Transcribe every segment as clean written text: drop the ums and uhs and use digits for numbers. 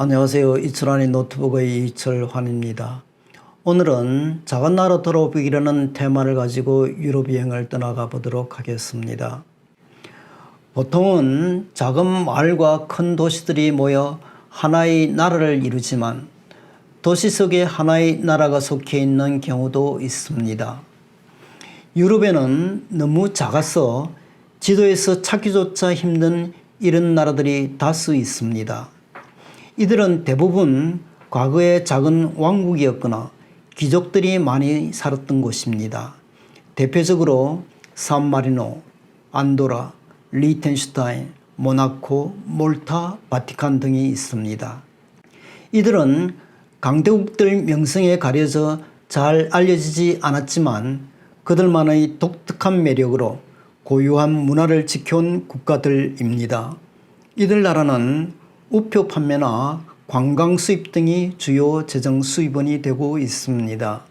안녕하세요. 이철환의 노트북의 이철환입니다. 오늘은 작은 나라 돌아보기라는 테마를 가지고 유럽 여행을 떠나가 보도록 하겠습니다. 보통은 작은 마을과 큰 도시들이 모여 하나의 나라를 이루지만 도시 속에 하나의 나라가 속해 있는 경우도 있습니다. 유럽에는 너무 작아서 지도에서 찾기조차 힘든 이런 나라들이 다수 있습니다. 이들은 대부분 과거에 작은 왕국이었거나 귀족들이 많이 살았던 곳입니다. 대표적으로 산마리노, 안도라, 리텐슈타인, 모나코, 몰타, 바티칸 등이 있습니다. 이들은 강대국들 명성에 가려져 잘 알려지지 않았지만 그들만의 독특한 매력으로 고유한 문화를 지켜온 국가들입니다. 이들 나라는 우표 판매나 관광 수입 등이 주요 재정 수입원이 되고 있습니다.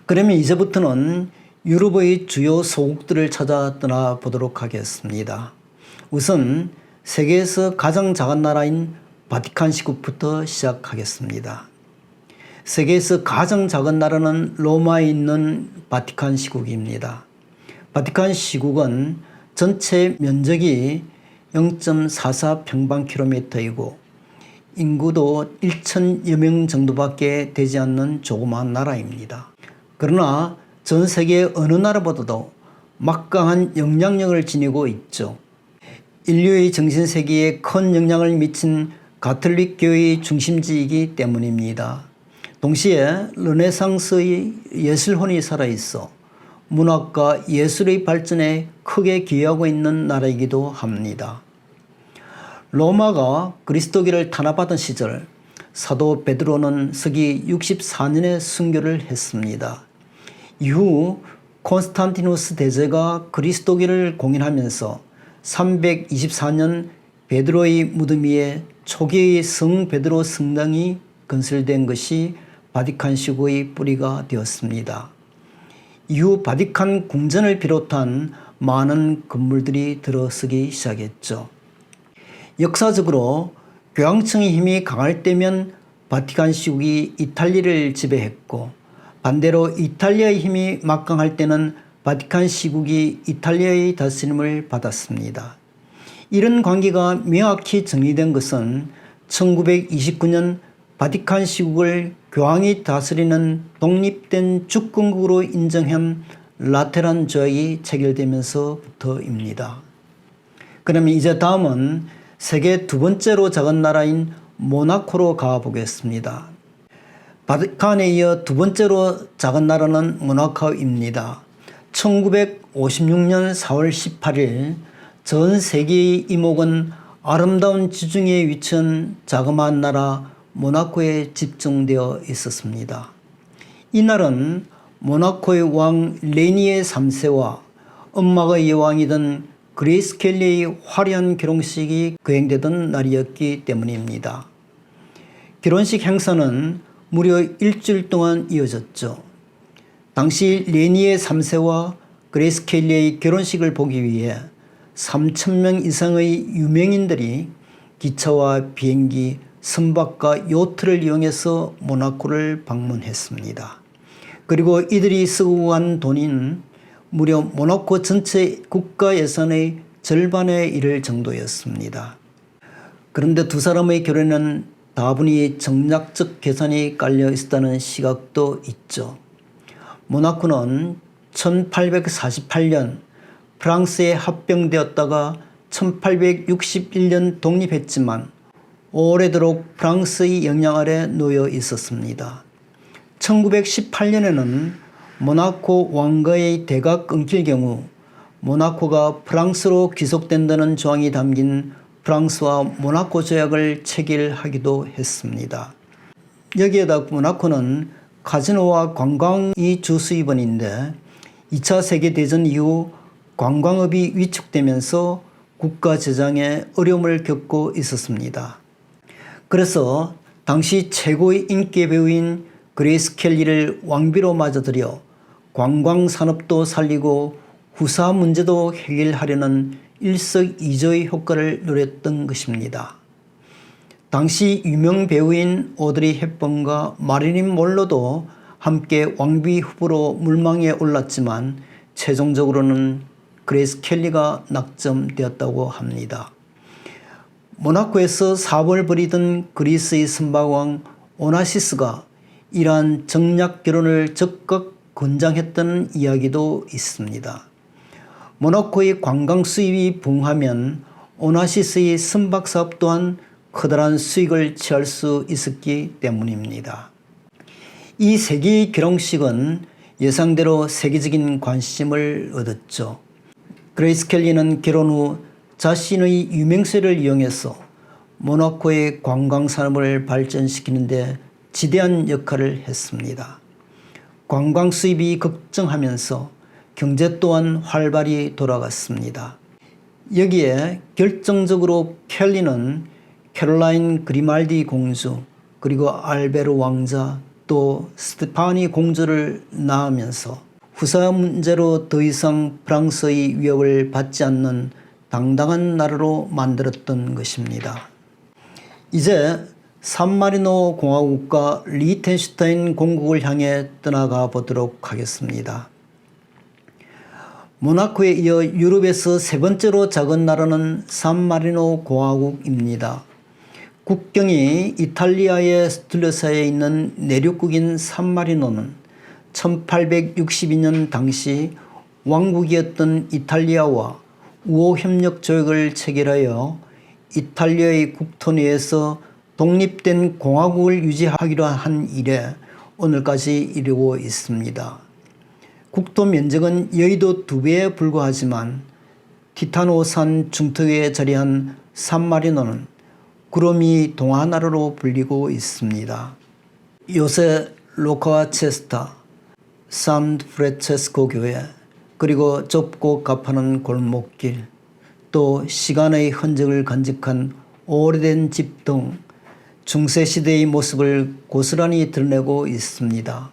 그러면 이제부터는 유럽의 주요 소국들을 찾아 떠나보도록 하겠습니다. 우선 세계에서 가장 작은 나라인 바티칸 시국부터 시작하겠습니다. 세계에서 가장 작은 나라는 로마에 있는 바티칸 시국입니다. 바티칸 시국은 전체 면적이 0.44 평방킬로미터이고 인구도 1천여 명 정도밖에 되지 않는 조그마한 나라입니다. 그러나 전 세계 어느 나라보다도 막강한 영향력을 지니고 있죠. 인류의 정신세계에 큰 영향을 미친 가톨릭 교회의 중심지이기 때문입니다. 동시에 르네상스의 예술혼이 살아있어 문학과 예술의 발전에 크게 기여하고 있는 나라이기도 합니다. 로마가 그리스도교를 탄압하던 시절 사도 베드로는 서기 64년에 순교를 했습니다. 이후 콘스탄티누스 대제가 그리스도교를 공인하면서 324년 베드로의 무덤 위에 초기의 성 베드로 성당이 건설된 것이 바티칸 시국의 뿌리가 되었습니다. 이후 바티칸 궁전을 비롯한 많은 건물들이 들어서기 시작했죠. 역사적으로 교황청의 힘이 강할 때면 바티칸 시국이 이탈리아를 지배했고 반대로 이탈리아의 힘이 막강할 때는 바티칸 시국이 이탈리아의 다스림을 받았습니다. 이런 관계가 명확히 정리된 것은 1929년 바티칸 시국을 교황이 다스리는 독립된 주권국으로 인정한 라테란 조약이 체결되면서부터입니다. 그러면 이제 다음은 세계 두 번째로 작은 나라인 모나코로 가보겠습니다. 바티칸에 이어 두 번째로 작은 나라는 모나코입니다. 1956년 4월 18일 전 세계의 이목은 아름다운 지중해에 위치한 자그마한 나라 모나코에 집중되어 있었습니다. 이날은 모나코의 왕 레니에 3세와 엄마가 여왕이던 그레이스 켈리의 화려한 결혼식이 거행되던 날이었기 때문입니다. 결혼식 행사는 무려 일주일 동안 이어졌죠. 당시 레니에 3세와 그레이스 켈리의 결혼식을 보기 위해 3,000명 이상의 유명인들이 기차와 비행기, 선박과 요트를 이용해서 모나코를 방문했습니다. 그리고 이들이 쓰고 간 돈인 무려 모나코 전체 국가 예산의 절반에 이를 정도였습니다. 그런데 두 사람의 결혼에는 다분히 정략적 계산이 깔려 있었다는 시각도 있죠. 모나코는 1848년 프랑스에 합병되었다가 1861년 독립했지만 오래도록 프랑스의 영향 아래 놓여 있었습니다. 1918년에는 모나코 왕가의 대가 끊길 경우 모나코가 프랑스로 귀속된다는 조항이 담긴 프랑스와 모나코 조약을 체결하기도 했습니다. 여기에다 모나코는 카지노와 관광이 주 수입원인데 2차 세계대전 이후 관광업이 위축되면서 국가 재정에 어려움을 겪고 있었습니다. 그래서 당시 최고의 인기 배우인 그레이스 켈리를 왕비로 맞아들여 관광산업도 살리고 후사 문제도 해결하려는 일석이조의 효과를 노렸던 것입니다. 당시 유명 배우인 오드리 헵번과 마릴린 monroe도 함께 왕비 후보로 물망에 올랐지만 최종적으로는 그레이스 켈리가 낙점되었다고 합니다. 모나코에서 사업을 벌이던 그리스의 선박왕 오나시스가 이러한 정략 결혼을 적극 권장했던 이야기도 있습니다. 모나코의 관광 수입이 붕하면 오나시스의 선박 사업 또한 커다란 수익을 취할 수 있었기 때문입니다. 이 세 개의 결혼식은 예상대로 세계적인 관심을 얻었죠. 그레이스 켈리는 결혼 후 자신의 유명세를 이용해서 모나코의 관광 산업을 발전시키는 데 지대한 역할을 했습니다. 관광 수입이 급증하면서 경제 또한 활발히 돌아갔습니다. 여기에 결정적으로 켈리는 캐롤라인 그리말디 공주, 그리고 알베르 왕자, 또 스테파니 공주를 낳으면서 후사 문제로 더 이상 프랑스의 위협을 받지 않는 당당한 나라로 만들었던 것입니다. 이제 산마리노 공화국과 리텐슈타인 공국을 향해 떠나가 보도록 하겠습니다. 모나코에 이어 유럽에서 세 번째로 작은 나라는 산마리노 공화국입니다. 국경이 이탈리아의 둘러싸여 있는 내륙국인 산마리노는 1862년 당시 왕국이었던 이탈리아와 우호협력 조약을 체결하여 이탈리아의 국토 내에서 독립된 공화국을 유지하기로 한 이래 오늘까지 이르고 있습니다. 국토 면적은 여의도 2배에 불과하지만 티타노산 중턱에 자리한 산마리노는 구름이 동화나라로 불리고 있습니다. 요새 로카와 체스타, 산 프란체스코 교회, 그리고 좁고 가파른 골목길, 또 시간의 흔적을 간직한 오래된 집 등 중세시대의 모습을 고스란히 드러내고 있습니다.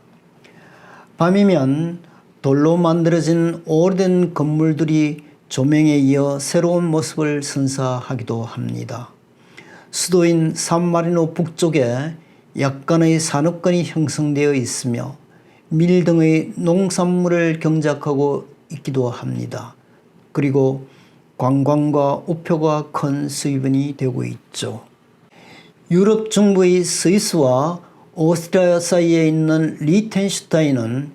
밤이면 돌로 만들어진 오래된 건물들이 조명에 이어 새로운 모습을 선사하기도 합니다. 수도인 산마리노 북쪽에 약간의 산업권이 형성되어 있으며 밀 등의 농산물을 경작하고 있기도 합니다. 그리고 관광과 우표가 큰 수입원이 되고 있죠. 유럽 중부의 스위스와 오스트리아 사이에 있는 리텐슈타인은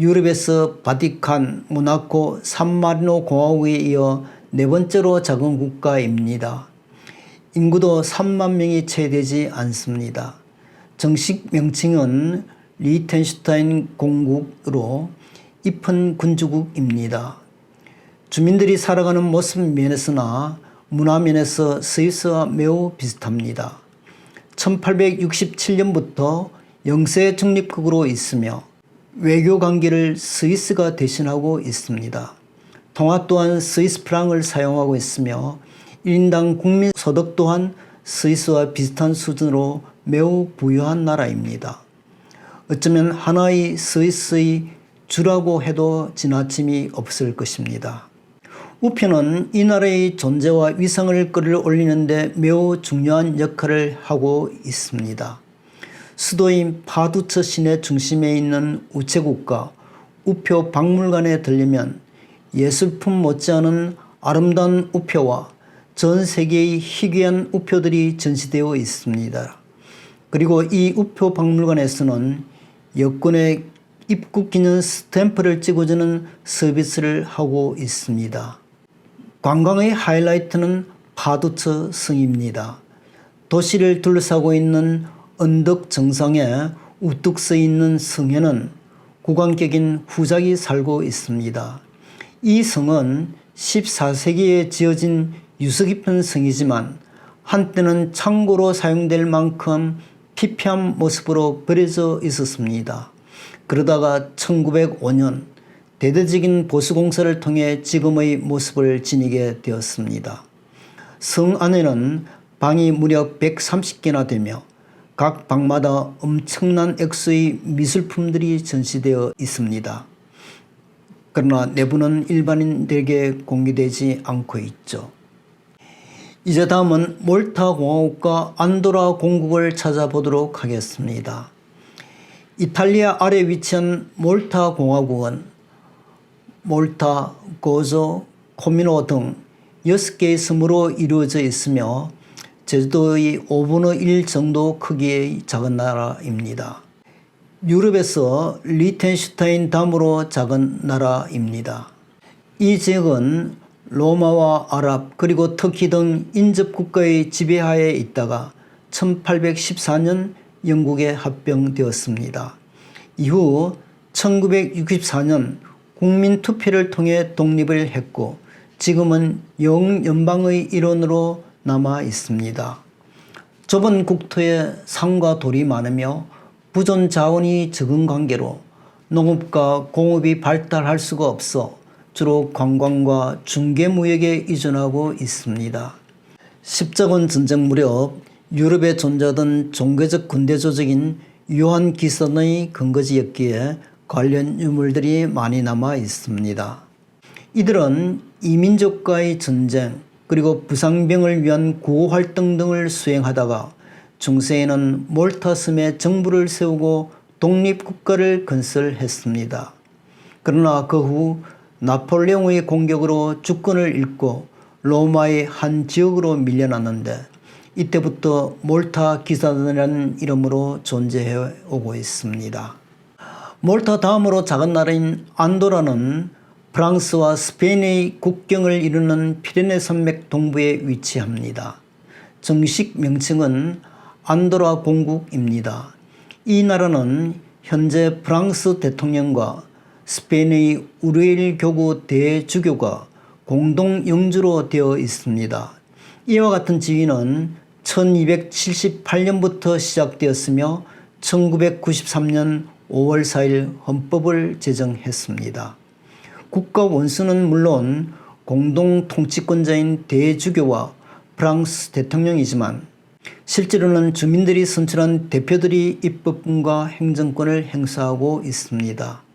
유럽에서 바티칸, 모나코, 산마리노 공화국에 이어 네 번째로 작은 국가입니다. 인구도 3만 명이 채 되지 않습니다. 정식 명칭은 리텐슈타인 공국으로 잎은 군주국입니다. 주민들이 살아가는 모습 면에서나 문화 면에서 스위스와 매우 비슷합니다. 1867년부터 영세 중립국으로 있으며 외교 관계를 스위스가 대신하고 있습니다. 통화 또한 스위스 프랑을 사용하고 있으며 1인당 국민소득 또한 스위스와 비슷한 수준으로 매우 부유한 나라입니다. 어쩌면 하나의 스위스의 주라고 해도 지나침이 없을 것입니다. 우표는 이 나라의 존재와 위상을 끌어올리는 데 매우 중요한 역할을 하고 있습니다. 수도인 파두처 시내 중심에 있는 우체국과 우표 박물관에 들리면 예술품 못지않은 아름다운 우표와 전 세계의 희귀한 우표들이 전시되어 있습니다. 그리고 이 우표 박물관에서는 여권에 입국 기념 스탬프를 찍어주는 서비스를 하고 있습니다. 관광의 하이라이트는 파두처 성입니다. 도시를 둘러싸고 있는 언덕 정상에 우뚝 서 있는 성에는 국왕격인 후작이 살고 있습니다. 이 성은 14세기에 지어진 유서 깊은 성이지만 한때는 창고로 사용될 만큼 피폐한 모습으로 버려져 있었습니다. 그러다가 1905년 대대적인 보수공사를 통해 지금의 모습을 지니게 되었습니다. 성 안에는 방이 무려 130개나 되며 각 방마다 엄청난 액수의 미술품들이 전시되어 있습니다. 그러나 내부는 일반인들에게 공개되지 않고 있죠. 이제 다음은 몰타 공화국과 안도라 공국을 찾아보도록 하겠습니다. 이탈리아 아래 위치한 몰타 공화국은 몰타, 고조, 코미노 등 6개의 섬으로 이루어져 있으며 제주도의 5분의 1 정도 크기의 작은 나라입니다. 유럽에서 리텐슈타인 다음으로 작은 나라입니다. 이 지역은 로마와 아랍 그리고 터키 등 인접 국가의 지배하에 있다가 1814년 영국에 합병되었습니다. 이후 1964년 국민투표를 통해 독립을 했고 지금은 영연방의 일원으로 남아 있습니다. 좁은 국토에 산과 돌이 많으며 부존 자원이 적은 관계로 농업과 공업이 발달할 수가 없어 주로 관광과 중개무역에 의존하고 있습니다. 십자군 전쟁 무렵 유럽에 존재하던 종교적 군대 조직인 요한 기선의 근거지였기에 관련 유물들이 많이 남아 있습니다. 이들은 이민족과의 전쟁 그리고 부상병을 위한 구호활동 등을 수행하다가 중세에는 몰타 섬에 정부를 세우고 독립국가를 건설했습니다. 그러나 그 후 나폴레옹의 공격으로 주권을 잃고 로마의 한 지역으로 밀려났는데 이때부터 몰타 기사단이라는 이름으로 존재해 오고 있습니다. 몰타 다음으로 작은 나라인 안도라는 프랑스와 스페인의 국경을 이루는 피레네 산맥 동부에 위치합니다. 정식 명칭은 안도라 공국입니다. 이 나라는 현재 프랑스 대통령과 스페인의 우르엘 교구 대주교가 공동 영주로 되어 있습니다. 이와 같은 지위는 1278년부터 시작되었으며 1993년 5월 4일 헌법을 제정했습니다. 국가 원수는 물론 공동 통치권자인 대주교와 프랑스 대통령이지만 실제로는 주민들이 선출한 대표들이 입법권과 행정권을 행사하고 있습니다.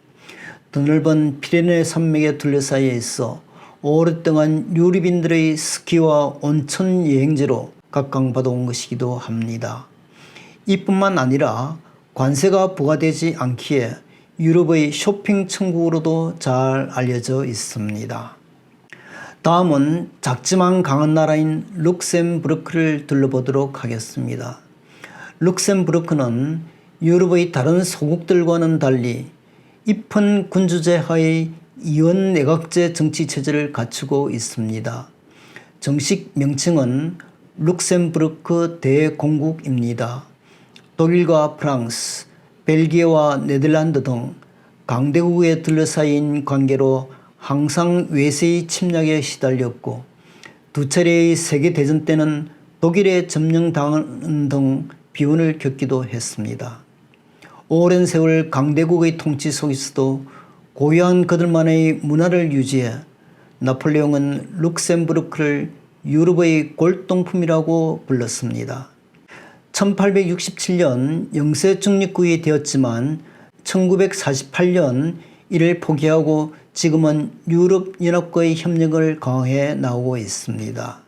드넓은 피레네 산맥에 둘러싸여 있어 오랫동안 유럽인들의 스키와 온천 여행지로 각광받아온 것이기도 합니다. 이뿐만 아니라 관세가 부과되지 않기에 유럽의 쇼핑 천국으로도 잘 알려져 있습니다. 다음은 작지만 강한 나라인 룩셈부르크를 둘러보도록 하겠습니다. 룩셈부르크는 유럽의 다른 소국들과는 달리 입헌 군주제 하의 이원 내각제 정치체제를 갖추고 있습니다. 정식 명칭은 룩셈부르크 대공국입니다. 독일과 프랑스, 벨기에와 네덜란드 등 강대국에 둘러싸인 관계로 항상 외세의 침략에 시달렸고 두 차례의 세계대전 때는 독일에 점령당하는 등 비운을 겪기도 했습니다. 오랜 세월 강대국의 통치 속에서도 고유한 그들만의 문화를 유지해 나폴레옹은 룩셈부르크를 유럽의 골동품이라고 불렀습니다. 1867년 영세 중립국이 되었지만 1948년 이를 포기하고 지금은 유럽연합과의 협력을 강화해 나오고 있습니다.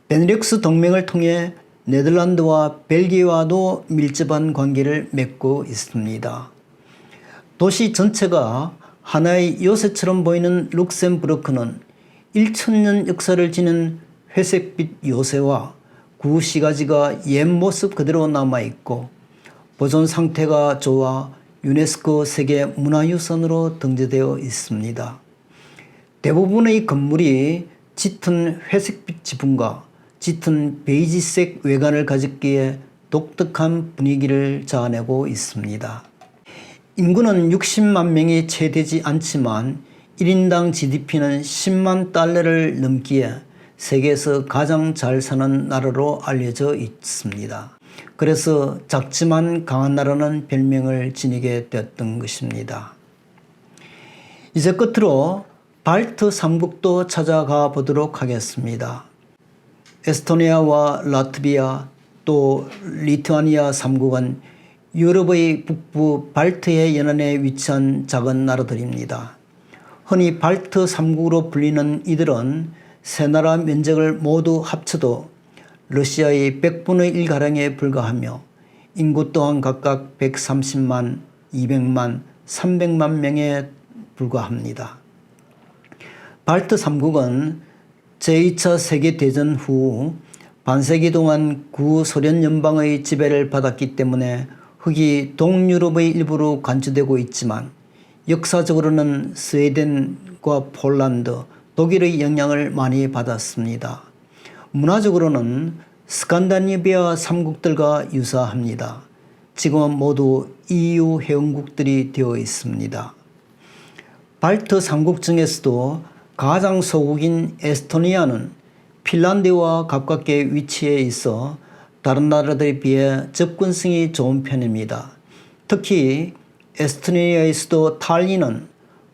베네룩스 동맹을 통해 네덜란드와 벨기에와도 밀접한 관계를 맺고 있습니다. 도시 전체가 하나의 요새처럼 보이는 룩셈부르크는 1000년 역사를 지닌 회색빛 요새와 구시가지가 옛 모습 그대로 남아있고 보존 상태가 좋아 유네스코 세계문화유산으로 등재되어 있습니다. 대부분의 건물이 짙은 회색빛 지붕과 짙은 베이지색 외관을 가졌기에 독특한 분위기를 자아내고 있습니다. 인구는 60만 명이 채 되지 않지만 1인당 GDP는 10만 달러를 넘기에 세계에서 가장 잘 사는 나라로 알려져 있습니다. 그래서 작지만 강한 나라는 별명을 지니게 되었던 것입니다. 이제 끝으로 발트 3국도 찾아가 보도록 하겠습니다. 에스토니아와 라트비아 또 리투아니아 3국은 유럽의 북부 발트해 연안에 위치한 작은 나라들입니다. 흔히 발트 3국으로 불리는 이들은 세 나라 면적을 모두 합쳐도 러시아의 100분의 1가량에 불과하며 인구 또한 각각 130만, 200만, 300만 명에 불과합니다. 발트 3국은 제2차 세계대전 후 반세기 동안 구소련 연방의 지배를 받았기 때문에 흑이 동유럽의 일부로 간주되고 있지만 역사적으로는 스웨덴과 폴란드, 독일의 영향을 많이 받았습니다. 문화적으로는 스칸다나비아 3국들과 유사합니다. 지금은 모두 EU 회원국들이 되어 있습니다. 발트 3국 중에서도 가장 소국인 에스토니아는 핀란드와 가깝게 위치해 있어 다른 나라들에 비해 접근성이 좋은 편입니다. 특히 에스토니아의 수도 탈린은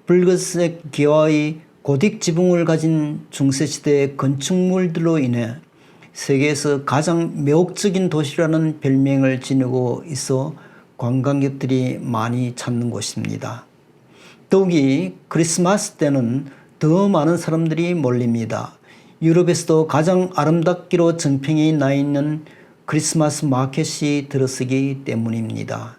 붉은색 기와의 고딕 지붕을 가진 중세시대 건축물들로 인해 세계에서 가장 매혹적인 도시라는 별명을 지니고 있어 관광객들이 많이 찾는 곳입니다. 더욱이 크리스마스 때는 더 많은 사람들이 몰립니다. 유럽에서도 가장 아름답기로 정평이 나 있는 크리스마스 마켓이 들어서기 때문입니다.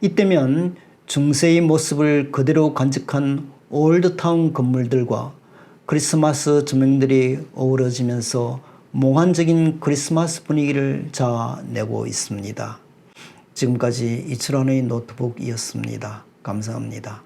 이때면 중세의 모습을 그대로 간직한 올드타운 건물들과 크리스마스 조명들이 어우러지면서 몽환적인 크리스마스 분위기를 자아내고 있습니다. 지금까지 이철환의 노트북이었습니다. 감사합니다.